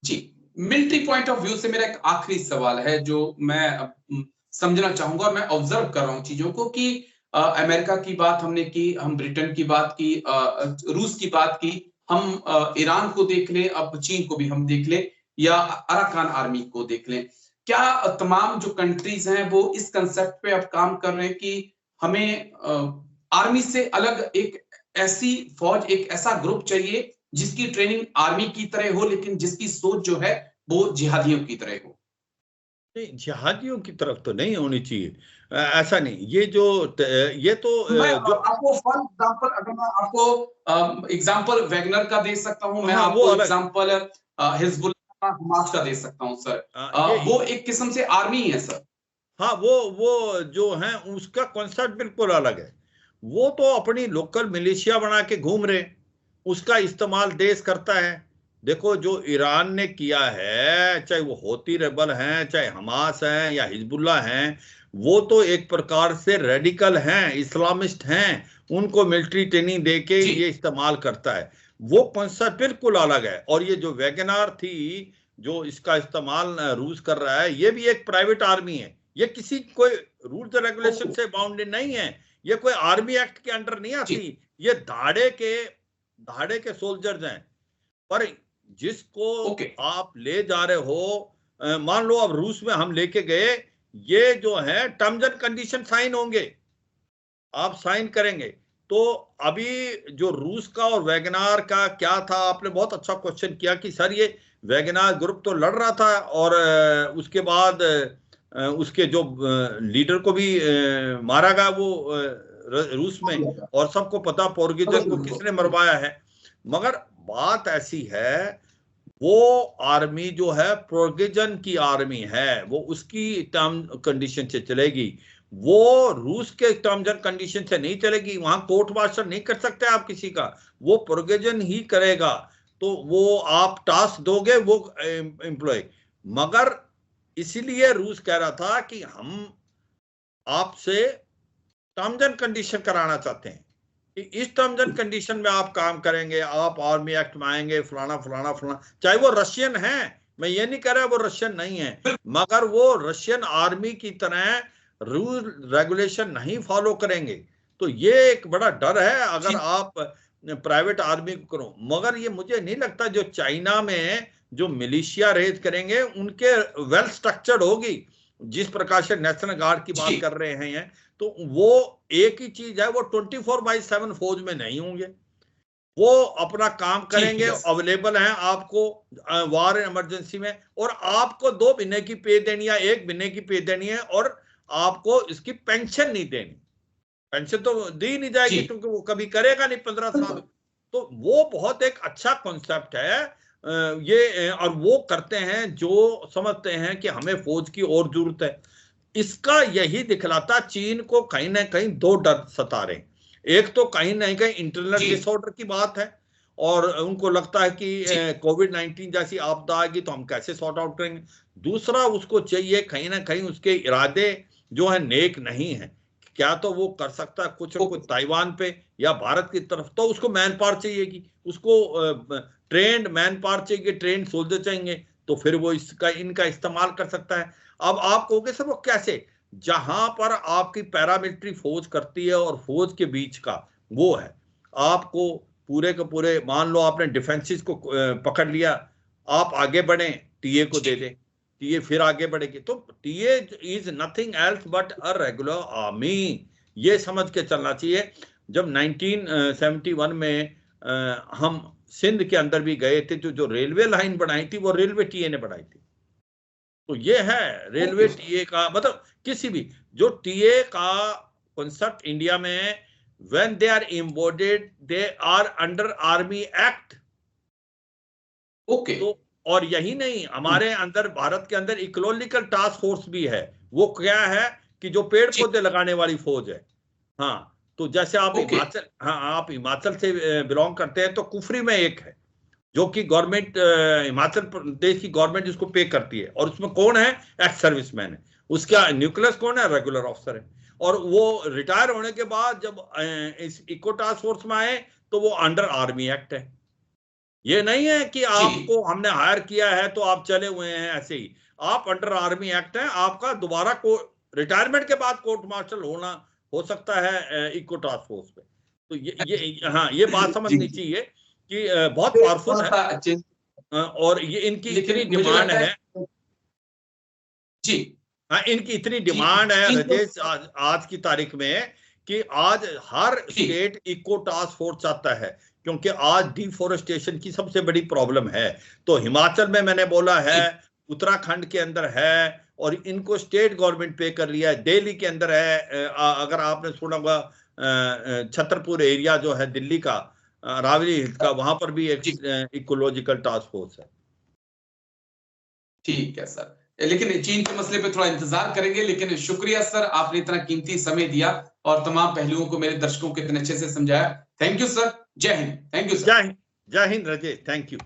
Ji, military point of view से मेरा एक आखिरी सवाल है जो मैं समझना चाहूँगा और मैं ऑब्जर्व कर रहा हूँ चीज़ों को कि अमेरिका की बात हमने की, हम ब्रिटेन की बात की, रूस की बात की, हम ईरान को देख लें, अब चीन को भी हम देख लें या अराकान आर्मी को देख लें। क्या तमाम जो कंट्रीज़ हैं वो इस कांसेप्ट पे अब काम कर रहे हैं कि हमें आर्मी से अलग एक ऐसी फौज, एक ऐसा ग्रुप चाहिए जिसकी ट्रेनिंग आर्मी की तरह हो लेकिन जिसकी सोच जो है वो जिहादियों की तरह हो। नहीं, जिहादियों की तरफ तो नहीं होनी चाहिए। ऐसा नहीं, ये जो ये तो मैं जो आपको फॉर एग्जांपल, अगर मैं आपको एग्जांपल वैगनर का दे सकता हूं, मैं हाँ वो आपको अलग। एग्जांपल हिजबुल्लाह हमास का दे सकता हूं सर। ये वो एक किस्म से आर्मी ही है सर। हाँ, वो जो है उसका कॉन्सेप्ट बिल्कुल अलग है। वो तो अपनी लोकल मिलिशिया बना के घूम रहे, उसका इस्तेमाल देश करता है। देखो जो ईरान ने किया है, चाहे वो होती रेबल हैं, चाहे हमास हैं या हिजबुल्ला हैं, वो तो एक प्रकार से रेडिकल हैं, इस्लामिस्ट हैं। उनको मिलिट्री ट्रेनिंग देके जी। ये इस्तेमाल करता है। वो कॉन्सेप्ट बिल्कुल अलग है। और ये जो वैगनार थी, जो इसका इस्तेमाल रूस कर रहा है, ये भी एक प्राइवेट आर्मी है। ये किसी कोई रूल्स एंड रेगुलेशन ओके। से बाउंडेड नहीं है। ये कोई आर्मी एक्ट के अंडर नहीं जी। आती। ये धाड़े के सोल्जर्स हैं। पर जिसको ओके। आप ले जा रहे हो, मान लो अब रूस में हम लेके गए, ये जो है टर्म्स एंड कंडीशन साइन होंगे, आप साइन करेंगे। तो अभी जो रूस का और वैगनार का क्या था, आपने बहुत अच्छा क्वेश्चन किया कि सर ये वैगनार ग्रुप तो लड़ रहा था और उसके बाद उसके जो लीडर को भी मारा गया वो रूस में। और सबको पता पोर्गिजन को किसने मरवाया है। मगर बात ऐसी है, वो आर्मी जो है पोर्गिजन की आर्मी है, वो उसकी टर्म कंडीशन से चलेगी। वो रूस के टर्म्स एंड कंडीशन से नहीं चलेगी। वहां कोर्ट मार्शल नहीं कर सकते आप किसी का, वो पोर्गिजन ही करेगा। तो वो आप टास्क दोगे, वो एम्प्लॉय। मगर इसीलिए रूस कह रहा था कि हम आपसे टर्म्स एंड कंडीशन कराना चाहते हैं कि इस टर्म्स एंड कंडीशन में आप काम करेंगे, आप आर्मी एक्ट में आएंगे, फलाना फलाना फलाना। चाहे वो रशियन है, मैं ये नहीं कह रहा वो रशियन नहीं है, मगर वो रशियन आर्मी की तरह रूल रेगुलेशन नहीं फॉलो करेंगे। तो ये एक बड़ा डर है अगर जी। आप प्राइवेट आर्मी को करो। मगर ये मुझे नहीं लगता जो चाइना में जो मिलिशिया रेज करेंगे उनके वेल स्ट्रक्चर्ड होगी। जिस प्रकार से नेशनल गार्ड की बात जी। कर रहे हैं, तो वो एक ही चीज है, वो 24/7 फौज में नहीं होंगे। वो अपना काम जी। करेंगे, यस। अवेलेबल हैं आपको वार इमरजेंसी में। और आपको 2 महीने की पे देनी है, 1 महीने की पे देनी है, और आपको इसकी पेंशन नहीं देनी। पेंशन तो दी नहीं जी। जाएगी क्योंकि वो कभी करेगा नहीं 15 साल। तो वो बहुत एक अच्छा कॉन्सेप्ट है। ये और वो करते हैं जो समझते हैं कि हमें फौज की और जरूरत है। इसका यही दिखलाता चीन को कहीं ना कहीं दो डर सता रहे हैं। एक तो कहीं ना कहीं इंटरनल जी। डिसऑर्डर की बात है, और उनको लगता है कि जी। कोविड-19 जैसी आपदा आएगी तो हम कैसे सॉर्ट आउट करेंगे। दूसरा, उसको चाहिए कहीं ना कहीं उसके इरादे जो है नेक नहीं है। क्या तो वो कर सकता है कुछ न ओके। कुछ ताइवान पे या भारत की तरफ, तो उसको मैन पावर चाहिएगी, उसको ट्रेंड मैन पावर चाहिए, ट्रेंड सोल्जर चाहिए। तो फिर वो इसका इनका इस्तेमाल कर सकता है। अब आप कहोगे सर वो कैसे, जहां पर आपकी पैरामिलिट्री फौज करती है और फौज के बीच का वो है, आपको पूरे के पूरे, मान लो आपने डिफेंसिस को पकड़ लिया, आप आगे बढ़े, टीए को दे जी। दें, टीए फिर आगे बढ़ेगी। तो TA is nothing else but a regular army, ये समझ के चलना चाहिए। जब 1971 में हम सिंध के अंदर भी गए थे, तो जो रेलवे लाइन बनाई थी वो रेलवे टीए ने बनाई थी। तो ये है रेलवे ओके। टीए का मतलब, किसी भी जो टीए का कॉन्सेप्ट इंडिया में, when they are embodied they are under army act. Okay. तो और यही नहीं, हमारे अंदर भारत के अंदर इकोलॉजिकल टास्क फोर्स भी है। वो क्या है कि जो पेड़ जी। पौधे लगाने वाली फौज है। हाँ, तो जैसे आप ओके। हिमाचल, हाँ आप हिमाचल से बिलोंग करते हैं, तो कुफरी में एक है जो कि गवर्नमेंट, हिमाचल प्रदेश की गवर्नमेंट जिसको पे करती है, और उसमें कौन है, एक्स सर्विसमैन है। उसका न्यूक्लियस कौन है, रेगुलर ऑफिसर है। और वो रिटायर होने के बाद जब इस इको टास्क फोर्स में आए, तो वो अंडर आर्मी एक्ट है। ये नहीं है कि आपको हमने हायर किया है तो आप चले हुए हैं ऐसे ही। आप अंडर आर्मी एक्ट है, आपका दोबारा को रिटायरमेंट के बाद कोर्ट मार्शल होना हो सकता है इको टास्क फोर्स पे। तो ये हाँ, ये बात समझनी चाहिए कि बहुत पावरफुल है और ये इनकी इतनी डिमांड है जी। हाँ, इनकी इतनी डिमांड है राजेश आज की तारीख में कि आज हर स्टेट इको टास्क फोर्स चाहता है, क्योंकि आज डिफोरेस्टेशन की सबसे बड़ी प्रॉब्लम है। तो हिमाचल में मैंने बोला है, उत्तराखंड के अंदर है, और इनको स्टेट गवर्नमेंट पे कर लिया है। दिल्ली के अंदर है, अगर आपने सुना होगा छतरपुर एरिया जो है दिल्ली का, रावली का, वहां पर भी एक इकोलॉजिकल टास्क फोर्स है। ठीक है सर, लेकिन चीन के मसले पे थोड़ा इंतजार करेंगे। लेकिन शुक्रिया सर, आपने इतना कीमती समय दिया और तमाम पहलुओं को मेरे दर्शकों को इतने अच्छे से समझाया। थैंक यू सर, जय हिंद। Thank you sir. जय हिंद राजेश, थैंक यू।